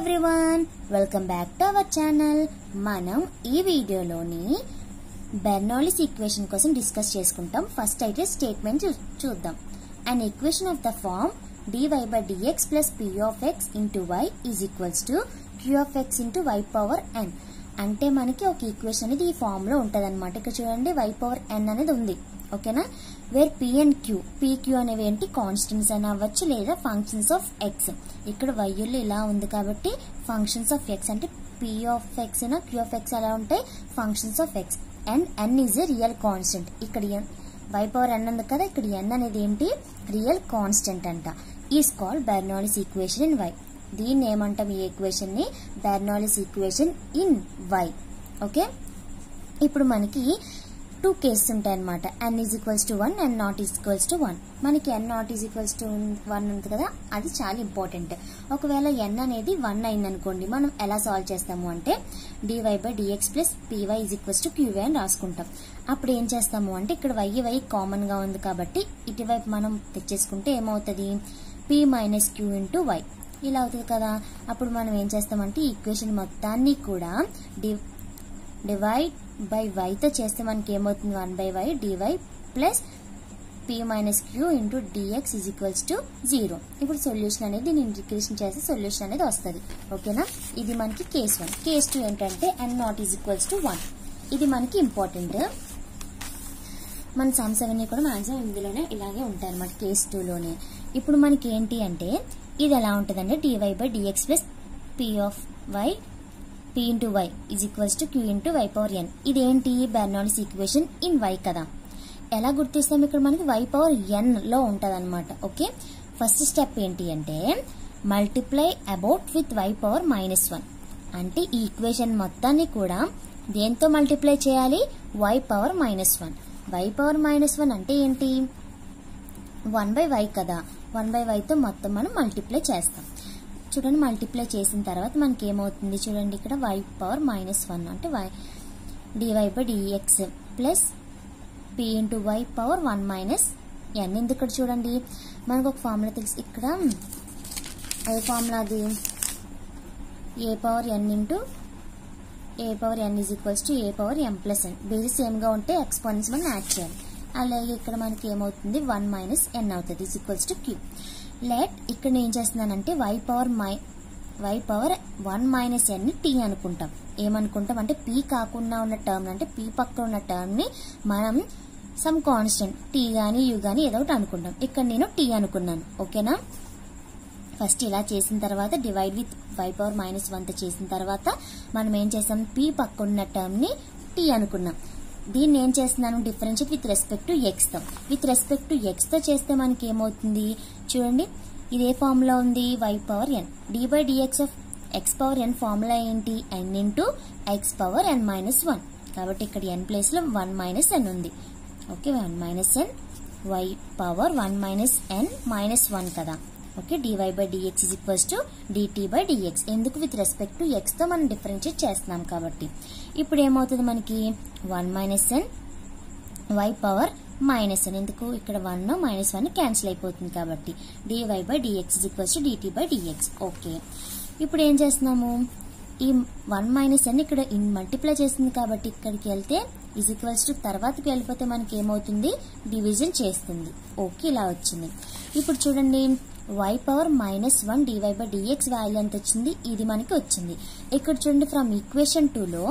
Everyone, welcome back to our channel. మనం ఈ వీడియోలోని బెర్నౌలీస్ ఈక్వేషన్ కోసం డిస్కస్ చేసుకుంటాం. ఫస్ట్ అయితే స్టేట్మెంట్ చూద్దాం. An equation of the form dy by dx plus p of x into y is equals to q of x into y power n. అంటే మనకి ఒక ఈక్వేషన్ అనేది ఈ ఫామ్ లో ఉంటది అనమాట. ఇక్కడ చూడండి y పవర్ n అనేది ఉంది, ఓకేనా. Where p and q, pq అనేవి ఏంటి, కాన్స్టెంట్స్ అని అవ్వచ్చు లేదా ఫంక్షన్స్ ఆఫ్ x. ఇక్కడ y లో ఇలా ఉంది కాబట్టి ఫంక్షన్స్ ఆఫ్ x అంటే p ఆఫ్ x అయినా q ఆఫ్ x అలా ఉంటాయి functions of x. And n is a real constant. ఇక్కడ y పవర్ n ఉంది కదా, ఇక్కడ n అనేది ఏంటి, రియల్ కాన్స్టెంట్ అంట. Is called Bernoulli's equation in y. దీన్ని ఏమంటాం, ఈ ఈక్వేషన్ ని Bernoulli's equation in y. Okay, ఇప్పుడు మనకి టూ కేసెస్ ఉంటాయి అనమాట. n is equals to 1 and not is equals to 1. మనకి n not is equals to 1 ఉంది కదా, అది చాలా ఇంపార్టెంట్. ఒకవేళ n అనేది 1 అయింది అనుకోండి, మనం ఎలా సాల్వ్ చేస్తాము అంటే dy by dx plus py is equals to qy అని రాసుకుంటాం. అప్పుడు ఏం చేస్తాము అంటే ఇక్కడ y కామన్ గా ఉంది కాబట్టి ఇటువైపు మనం తెచ్చేసుకుంటే ఏమవుతుంది, p minus q into y ఇలా అవుతుంది కదా. అప్పుడు మనం ఏం చేస్తామంటే ఈక్వేషన్ మొత్తాన్ని కూడా డివైడ్ బై y తో చేస్తే మనకి ఏమవుతుంది, 1 by y dy plus p minus q into dx is equals to 0. ఇప్పుడు సొల్యూషన్ అనేది నేను ఇంటిగ్రేషన్ చేస్తే సొల్యూషన్ అనేది వస్తుంది, ఓకేనా. ఇది మనకి కేస్ 1. కేస్ 2 ఏంటంటే n not is equals to 1. ఇది మనకి ఇంపార్టెంట్. మన సమ్స్ అవన్నీ కూడా మాక్సిమం ఇందులోనే ఇలాగే ఉంటాయి అన్నమాట, కేస్ 2 లోనే. ఇప్పుడు మనకి ఏంటి అంటే ఇది ఎలా ఉంటుందంటే dy by dx plus p of y p into y is equals to q into y power n. ఇదేంటి, బెర్నౌలీస్ ఈక్వేషన్ ఇన్ y కదా. ఎలా గుర్తిస్తాం, ఇక్కడ మనకి y పవర్ n లో ఉంటది అనమాట. ఓకే, ఫస్ట్ స్టెప్ ఏంటి అంటే multiply about with y power minus 1. అంటే ఈ ఈక్వేషన్ మొత్తాన్ని కూడా దేంతో మల్టిప్లై చేయాలి, y power minus 1. y power minus 1 అంటే ఏంటి, 1 by y కదా. 1 by y తో మొత్తం మనం మల్టిప్లై చేస్తాం. చూడండి, మల్టిప్లై చేసిన తర్వాత మనకి ఏమవుతుంది చూడండి, ఇక్కడ y పవర్ మైనస్ 1 అంటే dy by dx plus p into y power 1 minus n. ఇక్కడ చూడండి మనకు ఒక ఫార్ములా తెలుసు, ఇక్కడ ఏ ఫార్ములా అది, a power n into a power n is equals to a power m plus n. Basis same గా ఉంటే ఎక్స్పోనెంట్స్ మనం యాడ్ చేయాలి. అలాగే ఇక్కడ మనకి ఏమవుతుంది, 1 మైనస్ n అవుతుంది is equals to q. Let ఇక్కడ నేను ఏం చేస్తున్నానంటే y పవర్ 1 మైనస్ n ని t అనుకుంటాం. ఏమనుకుంటాం అంటే p కాకుండా ఉన్న టర్మ్ అంటే p పక్కన ఉన్న టర్మ్ ని మనం సమ్ కాన్స్టెంట్ t గానీ u గానీ ఏదో ఒకటి అనుకుంటాం. ఇక్కడ నేను t అనుకున్నాను, ఓకేనా. ఫస్ట్ ఇలా చేసిన తర్వాత divide with y power minus 1 తో చేసిన తర్వాత మనం ఏం చేస్తాం, p పక్కన ఉన్న టర్మ్ ని t అనుకున్నాం. దీన్ని ఏం చేస్తున్నాను, differentiate with respect to x తో. విత్ రెస్పెక్ట్ టు x తో చేస్తే మనకి ఏమవుతుంది చూడండి, ఇది ఏ ఫార్ములా ఉంది, y power n. d by dx of x power n formula ఏంటి, n into x power n minus 1. కాబట్టి ఇక్కడ n ప్లేస్ లో 1 మైనస్ n ఉంది. Okay, 1 minus n y power 1 minus n minus 1 కదా. Okay, dy by dx is equals to dt by dx. ఎందుకు, with respect to x తో మనం differentiate చేస్తున్నాం కాబట్టి. ఇప్పుడు ఏమవుతుంది మనకి 1 minus n y power minus n. ఎందుకు, ఇక్కడ 1 మైనస్ 1 క్యాన్సిల్ అయిపోతుంది కాబట్టి dy by dx is equals to dt by dx. Okay, ఇప్పుడు ఏం చేస్తున్నాము, ఈ 1 మైనస్ n ఇక్కడ మల్టిప్లై చేస్తుంది కాబట్టి ఇక్కడికి వెళ్తే ఈజ్ ఈక్వల్స్ టు తర్వాతకి వెళ్ళిపోతే మనకి ఏమవుతుంది, డివిజన్ చేస్తుంది. ఓకే, ఇలా వచ్చింది. ఇప్పుడు చూడండి y power minus 1 dy by dx value ఎంత వచ్చింది, ఇది మనకి వచ్చింది. ఇక్కడ చూడండి ఫ్రమ్ ఈక్వేషన్ 2 లో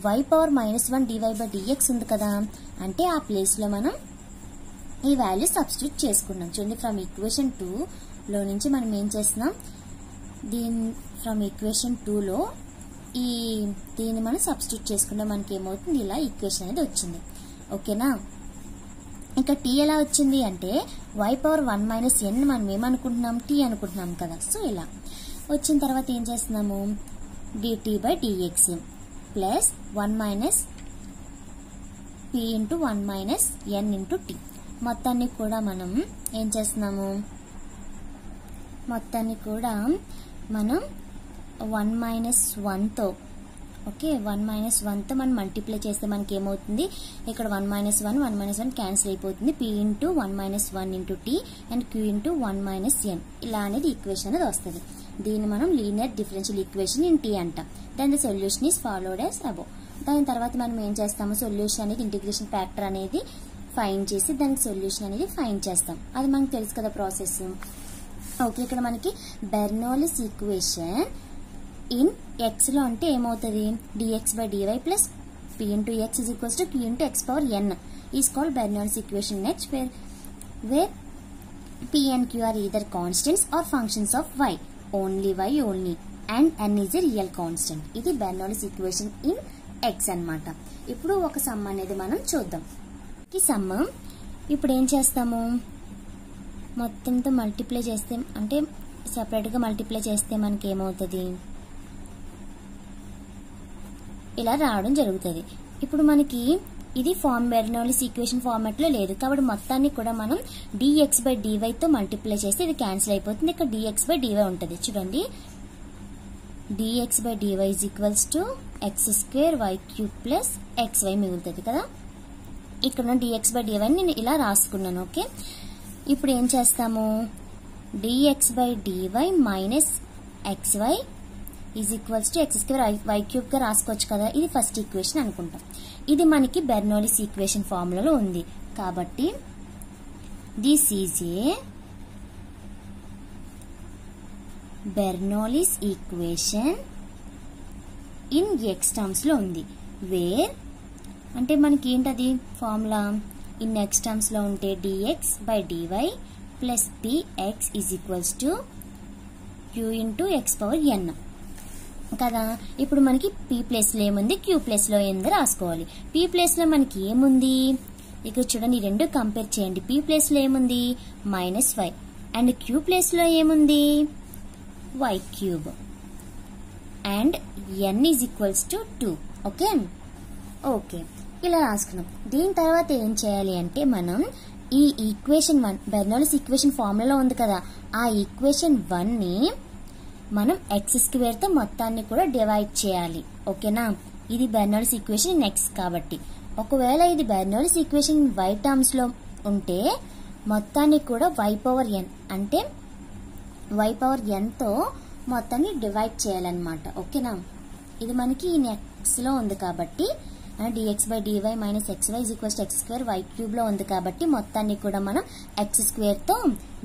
y power minus 1 dy by dx ఉంది కదా, అంటే ఆ ప్లేస్ లో మనం ఈ వాల్యూ సబ్స్టిట్యూట్ చేసుకున్నాం. చూడండి, ఫ్రమ్ ఈక్వేషన్ 2 లో నుంచి మనం ఏం చేస్తున్నాం, ఫ్రమ్ ఈక్వేషన్ 2 లో దీన్ని మనం సబ్స్టిట్యూట్ చేసుకుంటే మనకి ఏమవుతుంది, ఇలా ఈక్వేషన్ అనేది వచ్చింది. ఓకేనా, ఇంకా t ఎలా వచ్చింది అంటే y పవర్ 1 మైనస్ n మనం ఏమనుకుంటున్నాం, t అనుకుంటున్నాం కదా. సో ఇలా వచ్చిన తర్వాత ఏం చేస్తున్నాము, dt by dx plus 1 minus p into 1 minus n into t. మొత్తాన్ని కూడా మనం ఏం చేస్తున్నాము, మొత్తాన్ని కూడా మనం 1 మైనస్ 1 తో, ఓకే, 1 మైనస్ 1 తో మనం మల్టిప్లై చేస్తే మనకి ఏమవుతుంది, ఇక్కడ 1 మైనస్ 1 క్యాన్సిల్ అయిపోతుంది. p into 1 minus 1 into t and q into 1 minus n ఇలా అనేది ఈక్వేషన్ అనేది వస్తుంది. దీన్ని మనం linear differential equation in T అంటాం. Then the solution is followed as above. దాని తర్వాత మనం ఏం చేస్తాము, సొల్యూషన్ అనేది ఇంటిగ్రేషన్ ఫ్యాక్టర్ అనేది ఫైండ్ చేసి దానికి సొల్యూషన్ అనేది ఫైండ్ చేస్తాం. అది మనకు తెలుసు కదా ప్రాసెస్. ఓకే, ఇక్కడ మనకి బెర్నౌలీస్ ఈక్వేషన్ ఇన్ ఎక్స్ లో అంటే ఏమవుతుంది, dx/dy plus p into x is equals to q into x power n is called Bernoulli's equation in x, where p and q are either constants or functions of y only, and n is a real constant. ఇది Bernoulli's equation in x అన్నమాట. ఇప్పుడు ఒక some అనేది మనం చూద్దాం. ఈ some ఇప్పుడు ఏం చేస్తాము, మొత్తంతో మల్టిప్లై చేస్తే అంటే సెపరేట్ గా మల్టిప్లై చేస్తే మనకి ఏమవుతుంది, ఇలా రావడం జరుగుతుంది. ఇప్పుడు మనకి ఇది బెర్నౌలీస్ ఈక్వేషన్ ఫార్మాట్ లో లేదు కాబట్టి మొత్తాన్ని కూడా మనం dx/dy తో మల్టిప్లై చేస్తే ఇది క్యాన్సిల్ అయిపోతుంది. ఇక్కడ dx/dy ఉంటుంది చూడండి. dx/dy is equals to x² y³ plus xy మిగులుతుంది కదా. ఇక్కడ dx/dy నేను ఇలా రాసుకున్నాను. ఓకే, ఇప్పుడు ఏం చేస్తాము, dx/dy minus xy is equals to x² y³ గా రాసుకోవచ్చు కదా. ఇది ఫస్ట్ ఈక్వేషన్ అనుకుంటాం. ఇది మనకి బెర్నౌలీస్ ఈక్వేషన్ ఫార్ములాలో ఉంది కాబట్టి this is a Bernoulli's equation in x terms లో ఉంది. వేర్ అంటే మనకి ఏంటది ఫార్ములా, ఇన్ x టర్మ్స్ లో ఉంటే dx/dy plus px is equals to q into x power n కదా. ఇప్పుడు మనకి p ప్లేస్ లో ఏముంది, q ప్లేస్ లో ఏంది రాసుకోవాలి. p ప్లేస్ లో మనకి ఏముంది, ఇక్కడ చూడండి రెండు కంపేర్ చేయండి. p ప్లేస్ లో ఏముంది -y అండ్ q ప్లేస్ లో ఏముంది y³ and n is equals to 2. Okay okay ఇలా రాసుకున్నాం. దీని తర్వాత ఏం చేయాలి అంటే మనం ఈ ఈక్వేషన్ 1 బెర్నౌలీస్ ఈక్వేషన్ ఫార్ములాలో ఉంది కదా, ఆ ఈక్వేషన్ 1 ని మనం x² తో మొత్తాన్ని కూడా డివైడ్ చేయాలి. ఓకేనా, ఇది బెర్నౌలీస్ ఈక్వేషన్ ఇన్ x కాబట్టి. ఒకవేళ ఇది బెర్నౌలీస్ ఈక్వేషన్ y టర్మ్స్ లో ఉంటే మొత్తాన్ని కూడా y⁴n అంటే y⁴n తో మొత్తాన్ని డివైడ్ చేయాలన్నమాట. ఓకేనా, ఇది మనకి ఇన్ x లో ఉంది కాబట్టి dx/dy minus xy is equals to x² y³ లో ఉంది కాబట్టి మొత్తాన్ని కూడా మనం x² తో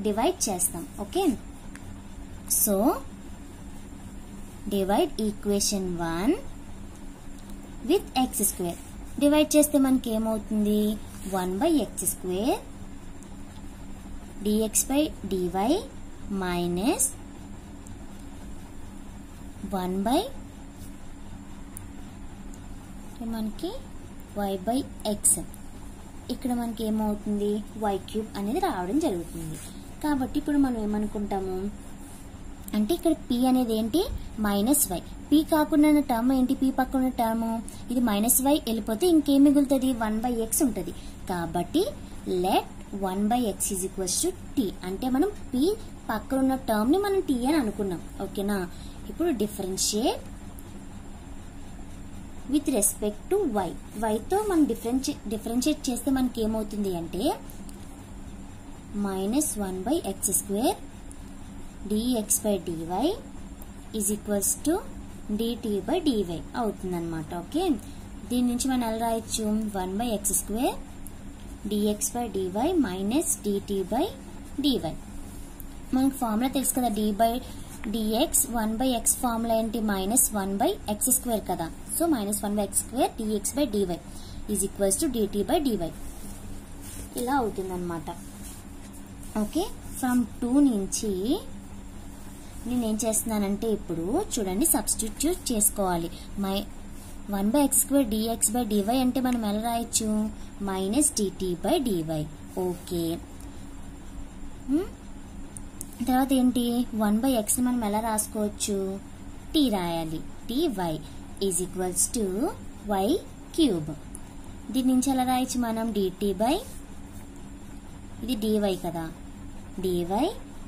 డివైడ్ చేస్తాం. Okay, so divide equation 1 with x². Divide చేస్తే మనకి ఏమవుతుంది, 1/x² dx/dy మైనస్ 1 మనకి y/x. ఇక్కడ మనకి ఏమవుతుంది, y³ అనేది రావడం జరుగుతుంది. కాబట్టి ఇప్పుడు మనం ఏమనుకుంటాము అంటే ఇక్కడ p అనేది ఏంటి -y, p కాకుండా టర్మ్ ఏంటి, p పక్కన టర్మ్ ఇది -y వెళ్ళిపోతే ఇంకేం మిగులుతుంది, 1/x ఉంటుంది. కాబట్టి let 1/x is equals to t అంటే మనం p పక్కన ఉన్న టర్మ్ ని మనం t అని అనుకున్నాం. ఓకేనా, ఇప్పుడు differentiate with respect to y తో మనం డిఫరెన్షియేట్ చేస్తే మనకి ఏమవుతుంది అంటే -1/x² dx/dy is equals to dt/dy అవుతుంది అనమాట. ఓకే, దీని నుంచి మనం ఎలా రాయొచ్చు, 1/x² dx/dy మైనస్ dt/dy. మనకు ఫార్ములా తెలుసు కదా, dx 1/x ఫార్ములా ఏంటి, -1/x² కదా. So -1/x² dx/dy is equals to dt/dy ఇలా అవుతుంది అనమాట. ఓకే, ఫ్రమ్ 2 నుంచి నేనేం చేస్తున్నానంటే ఇప్పుడు చూడండి సబ్స్టిట్యూట్ చేసుకోవాలి. 1/x² dx/dy అంటే మనం ఎలా రాయొచ్చు, -dt/dy. ఓకే, తర్వాత ఏంటి 1/x మనం ఎలా రాసుకోవచ్చు, t రాయాలి, dy is equals to y³. దీని నుంచి ఎలా రాయొచ్చు మనం, ఇది dy కదా, dy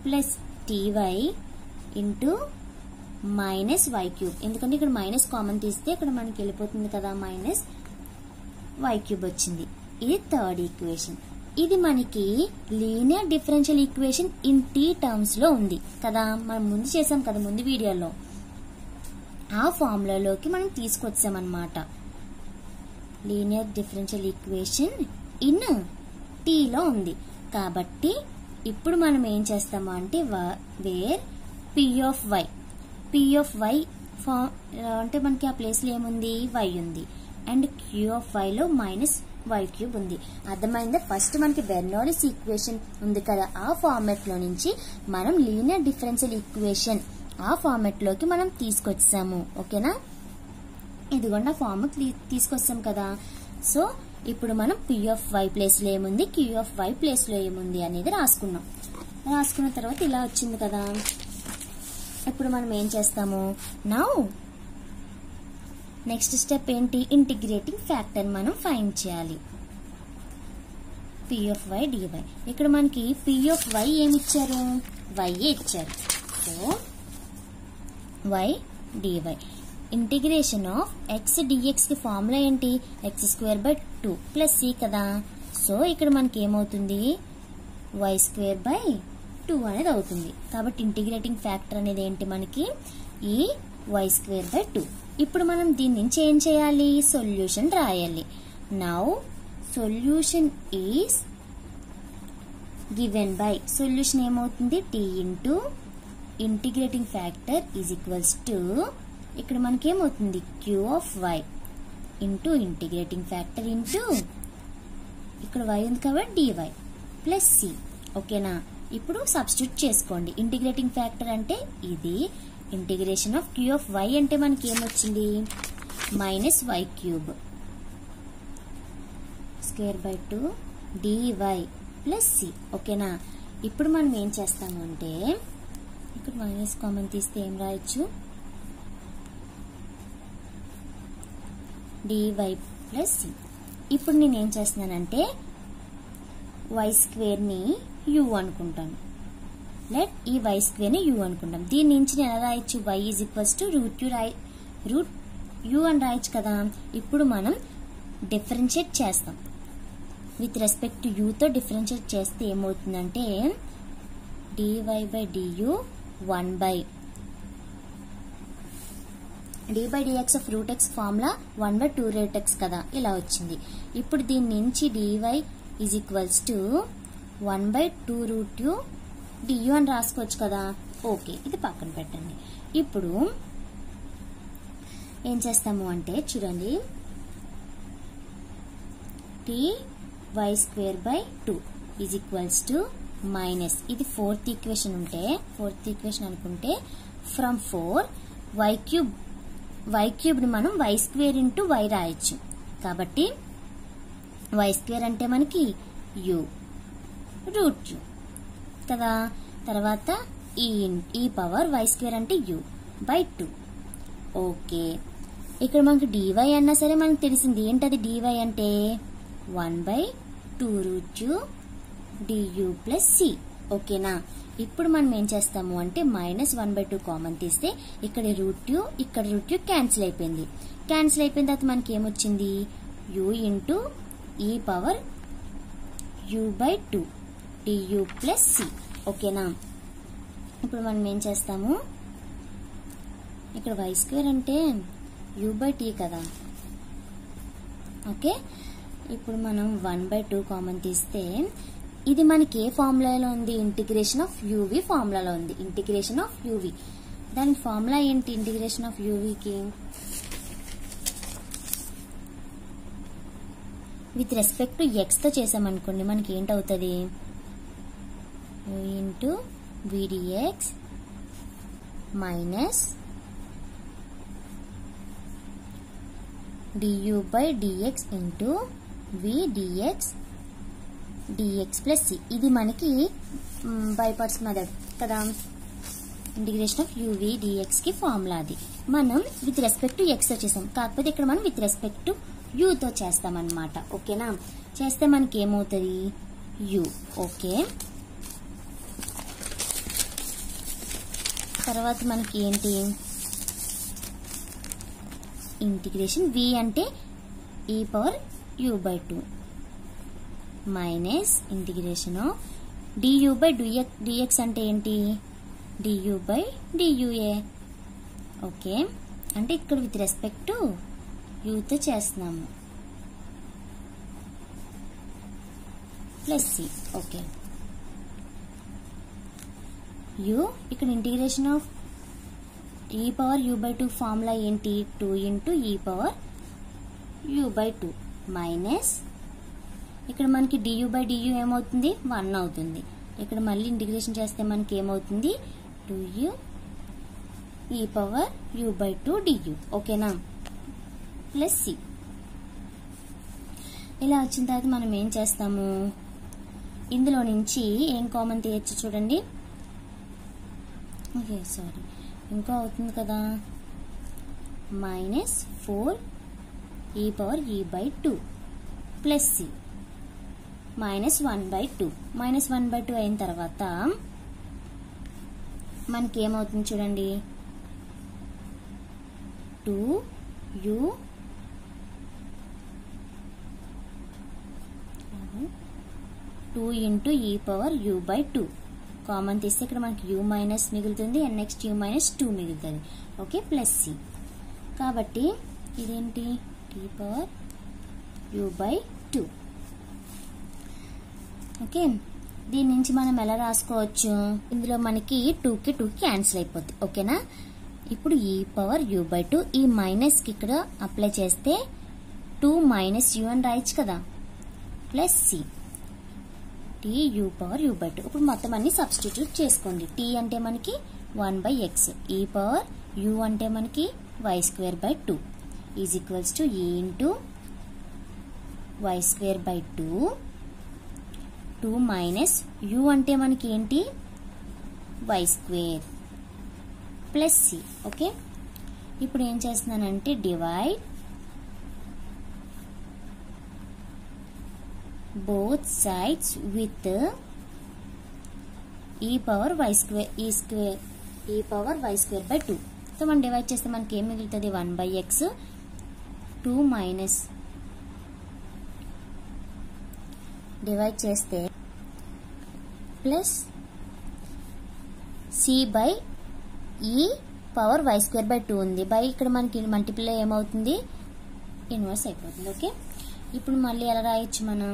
plus ty into -y³. ఎందుకంటే ఇక్కడ మైనస్ కామన్ తీస్తే ఇక్కడ మనకి వెళ్ళిపోతుంది కదా, -y³ వచ్చింది. ఇది థర్డ్ ఈక్వేషన్. ఇది మనకి linear differential equation in t terms లో ఉంది కదా, మనం ముందు చేసాం కదా ముందు వీడియోలో. ఆ ఫార్ములాలోకి మనం తీసుకొచ్చామన్నమాట. Linear differential equation in T లో ఉంది కాబట్టి ఇప్పుడు మనం ఏం చేస్తాము అంటే వేర్ పి ఆఫ్ వై అంటే మనకి ఆ ప్లేస్ లో ఏముంది, వై ఉంది, అండ్ క్యూ ఆఫ్ వై లో మైనస్ వై క్యూబ్ ఉంది. అర్థమైందా? ఫస్ట్ మనకి బెర్నౌలీస్ ఈక్వేషన్ ఉంది కదా, ఆ ఫార్మాట్ లో నుంచి మనం లీనియర్ డిఫరెన్షియల్ ఈక్వేషన్ ఆ ఫార్మాట్ లోకి మనం తీసుకొచ్చాము. ఓకేనా? ఇదిగోండి ఆ ఫార్మ్ తీసుకొచ్చాం కదా. సో ఇప్పుడు మనం పి ఆఫ్ వై ప్లేస్ లో ఏముంది, క్యూ ఆఫ్ వై ప్లేస్ లో ఏముంది అనేది రాసుకున్నాం. రాసుకున్న తర్వాత ఇలా వచ్చింది కదా. ఇప్పుడు మనం ఏం చేస్తాము, నౌ నెక్స్ట్ స్టెప్ ఏంటి, ఇంటిగ్రేటింగ్ ఫ్యాక్టర్ మనం ఫైండ్ చేయాలి. P of y dy. ఇక్కడ మనకి పి ఆఫ్ వై ఏమి ఇచ్చారు, వై ఇచ్చారు. So y dy. Integration of x dx కి ఫార్ములా ఏంటి, x square by 2 plus c కదా. సో ఇక్కడ మనకి ఏమవుతుంది, వై స్క్వేర్ బై 2 అనేది అవుతుంది. కాబట్టి ఇంటిగ్రేటింగ్ ఫ్యాక్టర్ అనేది ఏంటి మనకి, ఈ వై స్క్వేర్ బై 2. ఇప్పుడు మనం దీని నుంచి ఏం చేయాలి, సొల్యూషన్ రాయాలి. Now solution is given by, solution ఏమవుతుంది, T into integrating factor is equals to, ఇక్కడ మనకి ఏమవుతుంది, Q of Y into integrating factor into ఇక్కడ వై ఉంది కాబట్టి డివై ప్లస్ సి. ఓకేనా? ఇప్పుడు సబ్స్టిట్యూట్ చేసుకోండి. ఇంటిగ్రేటింగ్ ఫ్యాక్టర్ అంటే ఇది, integration of q of y అంటే మనకి ఏమొచ్చింది, minus y cube square by 2 dy plus C. ఓకేనా? ఇప్పుడు మనం ఏం చేస్తాము అంటే ఇక్కడ మైనస్ కామన్ తీస్తే ఏం రాయొచ్చు, డివై ప్లస్ సి. ఇప్పుడు నేను ఏం చేస్తున్నానంటే వై స్క్వేర్ ని యూ అనుకుంటాను. లెట్ ఈ వై స్క్వేర్ ని యూ అనుకుంటాం. దీని నుంచి నేను ఎలా రాయొచ్చు, Y is equals to root U అని రాయొచ్చు కదా. ఇప్పుడు మనం డిఫరెన్షియేట్ చేస్తాం. విత్ రెస్పెక్ట్ టు యూ తో డిఫరెన్షియేట్ చేస్తే ఏమవుతుందంటే dy by du 1 by d by dx of root X formula 1 by 2 root X కదా, ఇలా వచ్చింది. ఇప్పుడు దీని నుంచి dy is equals to 1 by 2 root U Diu అని రాసుకోవచ్చు కదా. ఓకే, ఇది పక్కన పెట్టండి. ఇప్పుడు ఏం చేస్తాము అంటే చూడండి, tea y square by 2 is equals to minus, ఇది ఫోర్త్ ఈక్వేషన్ అనుకుంటే ఫ్రమ్ 4 వై క్యూబ్ ని మనం వై స్క్వేర్ ఇంటూ వై రాయొచ్చు. కాబట్టి వై స్క్వేర్ అంటే మనకి యూ రూట్ యూ కదా. తర్వాత ఈ పవర్ వై స్క్వేర్ అంటే యూ బై 2. ఓకే, ఇక్కడ మనకి డివై అన్నా సరే మనకు తెలిసింది ఏంటది, డివై అంటే 1 by 2 root U du plus C. ఓకేనా? ఇప్పుడు మనం ఏం చేస్తాము అంటే మైనస్ 1 బై 2 కామన్ తీస్తే ఇక్కడ రూట్ యూ క్యాన్సిల్ అయిపోయింది. క్యాన్సిల్ అయిపోయిన తర్వాత మనకి ఏమొచ్చింది, U into E power U by 2 du plus C. ఓకేనా? ఇప్పుడు మనం ఏం చేస్తాము, ఇక్కడ వై స్క్వేర్ అంటే యూ బై టీ కదా. ఓకే, ఇప్పుడు మనం 1 బై 2 కామన్ తీస్తే ఇది మనకి ఏ ఫార్ములాలో ఉంది, ఇంటిగ్రేషన్ ఆఫ్ యూవి ఫార్ములాలో ఉంది. ఇంటిగ్రేషన్ ఆఫ్ యూవి, దాని ఫార్ములా ఏంటి, ఇంటిగ్రేషన్ ఆఫ్ యూవికి విత్ రెస్పెక్ట్ టు ఎక్స్ తో చేసామనుకోండి మనకి ఏంటవుతుంది, U into V dx minus du by dx into v dx plus C. ఇది మనకి బై పార్ట్స్ మెథడ్ కదా, ఇంటిగ్రేషన్ ఆఫ్ యూవి డిఎక్స్ కి ఫార్ములా అది. మనం విత్ రెస్పెక్ట్ టు ఎక్స్ తో చేసాం, కాకపోతే ఇక్కడ మనం విత్ రెస్పెక్ట్ టు యూ తో చేస్తాం అన్నమాట. ఓకేనా? చేస్తే మనకి ఏమవుతుంది, యూ. ఓకే, తర్వాత మనకి ఏంటి, ఇంటిగ్రేషన్ v అంటే e power u by 2 minus integration of du by dx అంటే ఏంటి, du బై duA. ఓకే, అంటే ఇక్కడ విత్ రెస్పెక్ట్ టు యూతో చేస్తున్నాము, ప్లస్ సి. ఓకే, యూ ఇక్కడ integration of e power u by 2 formula ఏంటి, 2 into e power u by 2 minus ఇక్కడ మనకి du by du ఏమవుతుంది, 1 అవుతుంది. ఇక్కడ మళ్ళీ ఇంటిగ్రేషన్ చేస్తే మనకి ఏమవుతుంది, 2u e power u by 2 du. ఓకేనా, ప్లస్ సి. ఇలా వచ్చిన తర్వాత మనం ఏం చేస్తాము, ఇందులో నుంచి ఏం కామన్ తీయచ్చు చూడండి. ఓకే సారీ, ఇంకా అవుతుంది కదా, minus 4 e power e by 2 plus c minus 1/2. Minus 1/2 అయిన తర్వాత మనకి ఏమవుతుంది చూడండి, 2u 2 into e power u by 2 common తీస్తే ఇక్కడ మనకి u మైనస్ మిగులుతుంది అండ్ నెక్స్ట్ u మైనస్ 2 మిగులుతుంది. Okay, plus c. కాబట్టి ఇదేంటి, t power u by 2. Okay, దీని నుంచి మనం ఎలా రాసుకోవచ్చు, ఇందులో మనకి 2కి 2కి క్యాన్సిల్ అయిపోద్ది. ఓకేనా, ఇప్పుడు e పవర్ u బై 2 ఈ మైనస్ కి ఇక్కడ అప్లై చేస్తే 2 మైనస్ u అని రాయొచ్చు కదా, plus c t u power u by 2. ఇప్పుడు మొత్తం అన్ని సబ్స్టిట్యూట్ చేసుకోండి. t అంటే మనకి 1/x, e పవర్ u అంటే మనకి y square by 2 is equals to e into y square by 2. 2 minus u అంటే మనకి ఏంటి, y square plus C. Okay, ఇప్పుడు ఏం చేస్తున్నానంటే divide both sides with e power y square e power y square by 2. So మనం divide చేస్తే మనకి ఏం మిగులుతుంది, 1/x 2 మైనస్ డివైడ్ చేస్తే plus c by e power y square by 2 ఉంది. బై ఇక్కడ మనకి మల్టిప్లై ఏమవుతుంది, ఇన్వర్స్ అయిపోతుంది. ఓకే, ఇప్పుడు మళ్ళీ ఎలా రాయొచ్చు మనం,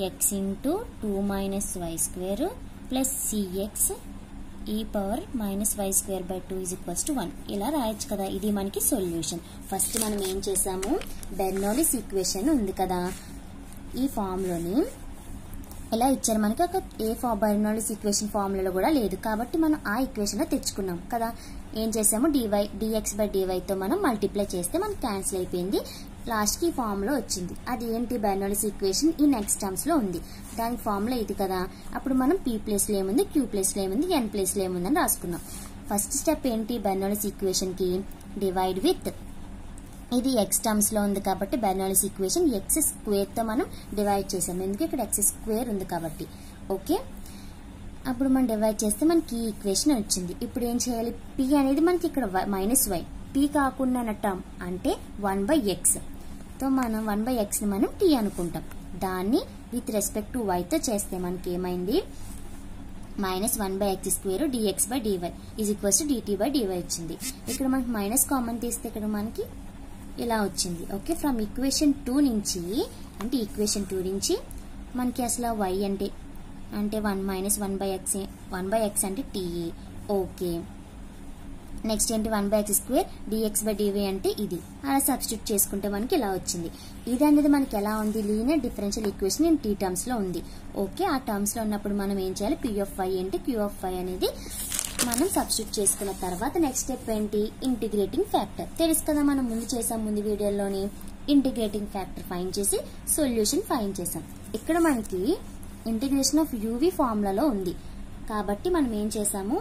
x into 2 minus y square plus cx e power minus y square by 2 is equals to 1. ఇలా రాయొచ్చు కదా, ఇది మనకి సొల్యూషన్. ఫస్ట్ మనం ఏం చేసాము, బెర్నౌలీస్ ఈక్వేషన్ ఉంది కదా, ఈ ఫార్ములోని ఇలా ఇచ్చారు మనకి. ఒక బెర్నౌలీస్ ఈక్వేషన్ ఫార్ములాలో కూడా లేదు కాబట్టి మనం ఆ ఈక్వేషన్ లో తెచ్చుకున్నాం కదా. ఏం చేసాము, dx బై dy తో మనం మల్టిప్లై చేస్తే మనకి క్యాన్సిల్ అయిపోయింది. లాస్ట్ కి ఫార్ములా వచ్చింది. అది ఏంటి, బెర్నౌలీస్ ఈక్వేషన్ ఈ నెక్స్ట్ టర్మ్స్ లో ఉంది. దానికి ఫార్ములా ఇది కదా. అప్పుడు మనం p ప్లేస్ లో ఏముంది, q ప్లేస్ లో ఏముంది, n ప్లేస్ లో ఏముంది అని రాసుకున్నాం. ఫస్ట్ స్టెప్ ఏంటి, బెర్నౌలీస్ ఈక్వేషన్ కి డివైడ్ విత్, ఇది x టర్మ్స్ లో ఉంది కాబట్టి బెర్నౌలీస్ ఈక్వేషన్ x స్క్వేర్ తో మనం డివైడ్ చేసాం, ఎందుకంటే ఇక్కడ x స్క్వేర్ ఉంది కాబట్టి. ఓకే, అప్పుడు మనం డివైడ్ చేస్తే మనకి ఈ ఈక్వేషన్ వచ్చింది. ఇప్పుడు ఏం చేయాలి, p అనేది మనకి ఇక్కడ మైనస్ y, p కాకుండా టర్మ్ అంటే 1/x తో మనం 1/x ని మనం t అనుకుంటాం. దాన్ని విత్ రెస్పెక్ట్ టు y తో చేస్తే మనకి ఏమైంది, minus 1/x square dx by dy is equals to dt by dy వచ్చింది. ఇక్కడ మనకి మైనస్ కామన్ తీస్తే ఇక్కడ మనకి ఇలా వచ్చింది. ఓకే, ఫ్రమ్ ఈక్వేషన్ 2 నుంచి, అంటే ఈక్వేషన్ 2 నుంచి మనకి అసలు y అంటే 1 మైనస్ 1/x అంటే t. ఓకే, నెక్స్ట్ ఏంటి, 1/x square dx by dy అంటే ఇది. అలా సబ్స్టిట్యూట్ చేసుకుంటే మనకి ఇలా వచ్చింది. ఇది అనేది మనకి ఎలా ఉంది, linear differential equation in t terms లో ఉంది. ఓకే, ఆ టర్మ్స్ లో ఉన్నప్పుడు మనం ఏం చేయాలి, p ఆఫ్ y ఏంటి, q ఆఫ్ y అనేది మనం సబ్స్టిట్యూట్ చేసుకున్న తర్వాత నెక్స్ట్ స్టెప్ ఏంటి, ఇంటిగ్రేటింగ్ ఫ్యాక్టర్. తెలుసు కదా, మనం ముందు చేసాం, ముందు వీడియోలోని ఇంటిగ్రేటింగ్ ఫ్యాక్టర్ ఫైండ్ చేసి సొల్యూషన్ ఫైండ్ చేసాం. ఇక్కడ మనకి ఇంటిగ్రేషన్ ఆఫ్ uv ఫార్ములాలో ఉంది కాబట్టి మనం ఏం చేసాము,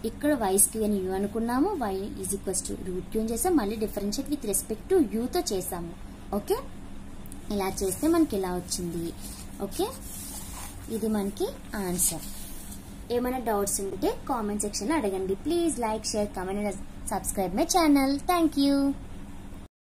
ఇక్కడ y స్క్వేర్ u అనుకున్నాము, y is equals to route q చేసాం, మళ్ళీ differentiate with respect to u తో చేసాము. ఓకే, ఇలా చేస్తే మనకి ఇలా వచ్చింది. ఓకే, ఇది మనకి ఆన్సర్. ఏమైనా డౌట్స్ ఉంటే కామెంట్ సెక్షన్ లో అడగండి. Please like, share, comment and subscribe my channel. Thank you.